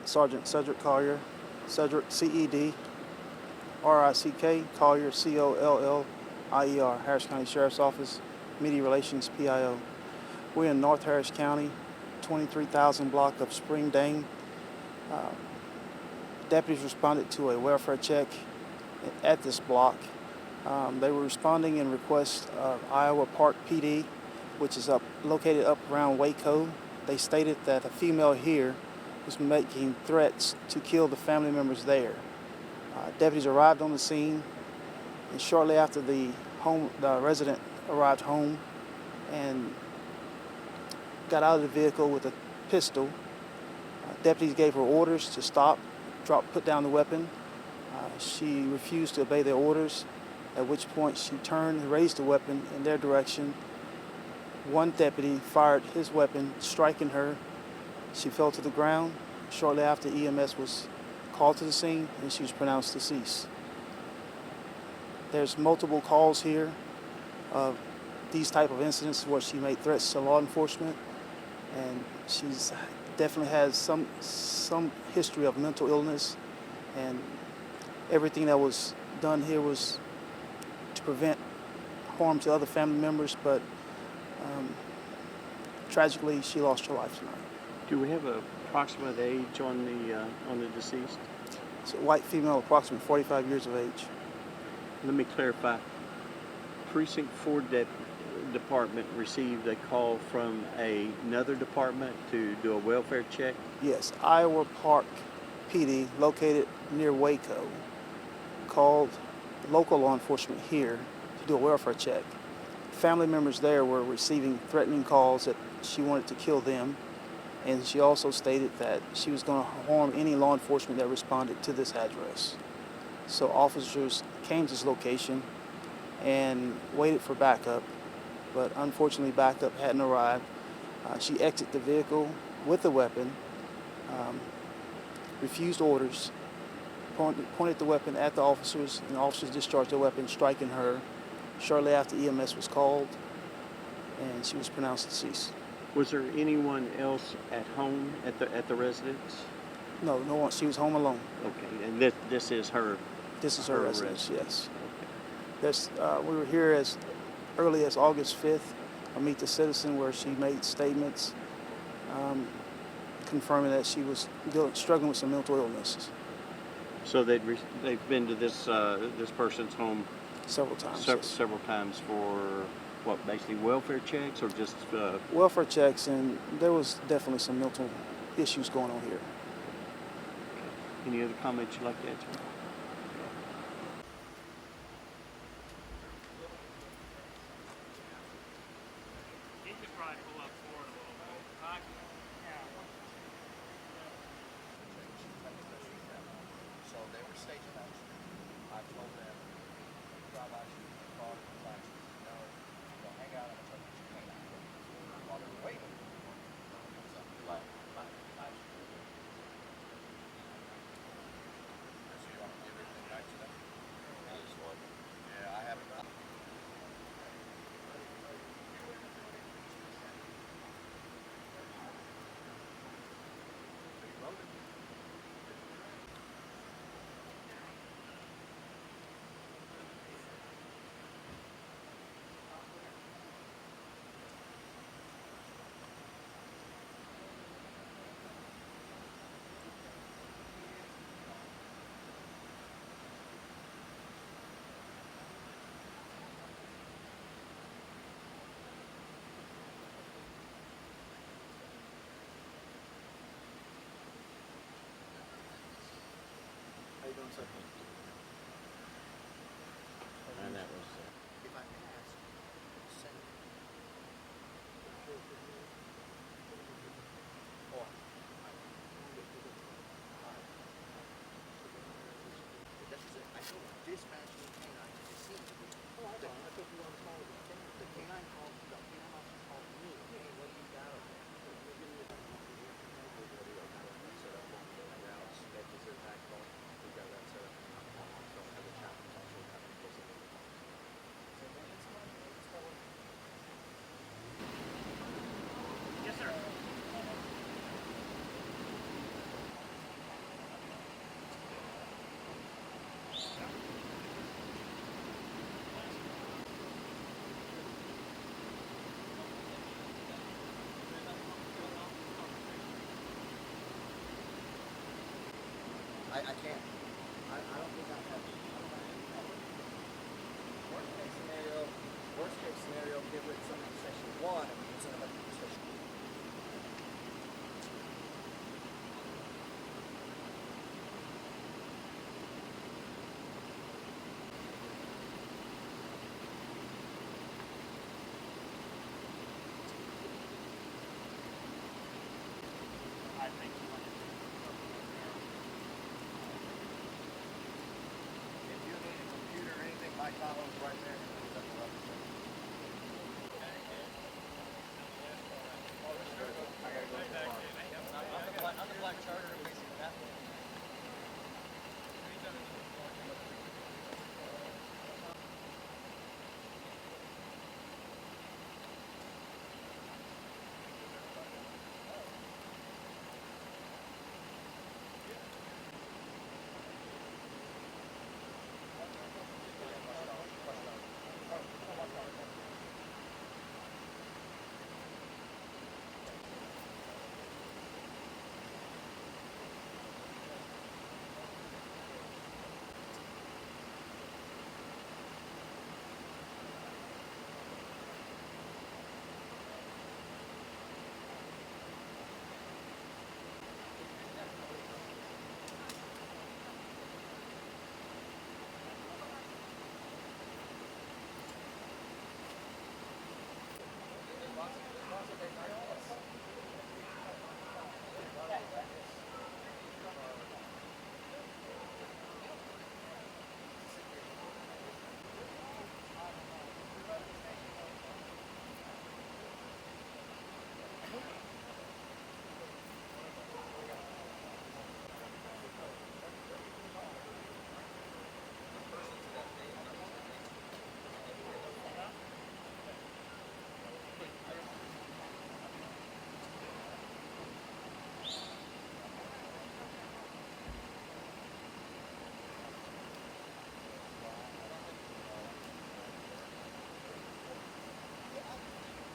Sergeant Cedric Collier, Cedric C-E-D, R-I-C-K, Collier C-O-L-L-I-E-R, Harris County Sheriff's Office, Media Relations, PIO. We're in North Harris County, 23,000 block of Spring Dane. Deputies responded to a welfare check at this block. They were responding in request of Iowa Park PD, which is located up around Waco. They stated that a female here was making threats to kill the family members there. Deputies arrived on the scene, and shortly after the resident arrived home and got out of the vehicle with a pistol. Deputies gave her orders to stop, put down the weapon. She refused to obey their orders, at which point she turned and raised the weapon in their direction. One deputy fired his weapon, striking her. She fell to the ground. Shortly after, EMS was called to the scene and she was pronounced deceased. There's multiple calls here of these type of incidents where she made threats to law enforcement, and she's definitely has some history of mental illness, and everything that was done here was to prevent harm to other family members, but tragically she lost her life tonight. Do we have an approximate age on the deceased? It's a white female, approximately 45 years of age. Let me clarify. Precinct 4 department received a call from another department to do a welfare check? Yes, Iowa Park PD, located near Waco, called local law enforcement here to do a welfare check. Family members there were receiving threatening calls that she wanted to kill them, and she also stated that she was going to harm any law enforcement that responded to this address. So officers came to this location and waited for backup, but unfortunately backup hadn't arrived. She exited the vehicle with the weapon, refused orders, pointed the weapon at the officers, and the officers discharged the weapon, striking her. Shortly after, EMS was called, and she was pronounced deceased. Was there anyone else at home at the residence? No one. She was home alone. Okay, and this is her. This is her residence. Yes. Okay. We were here as early as August 5th. I Meet the Citizen, where she made statements confirming that she was struggling with some mental illnesses. So they've been to this person's home several times. Several times for what, basically welfare checks or just welfare checks, and there was definitely some mental issues going on here. Okay. Any other comments you'd like to answer? So they were stationed. I told them, drive by, shoot the car, relax. No, they'll hang out and tell you you can't. While they were waiting, it was a flash. So you want to give everything back to them? Yeah, I haven't. How you doing, sir? And that was. If I can ask, send or this is it. I told him dispatch the canine to the scene. Oh, I thought you were on the phone with the canine called the canine officer called me. Hey, what do you got over there? Set up on the routes, that is their backbone. We got that set up. I can't.